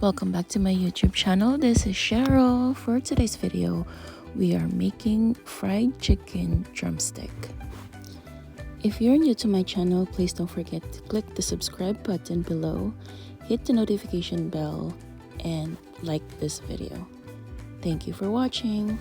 welcome back to my YouTube channel. This is Cheryl. For today's video, we are making fried chicken drumstick. If you're new to my channel, please don't forget to click the subscribe button below, hit the notification bell, and like this video. Thank you for watching.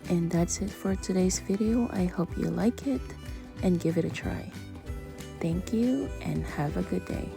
And that's it for today's video. I hope you like it and give it a try. Thank you and have a good day.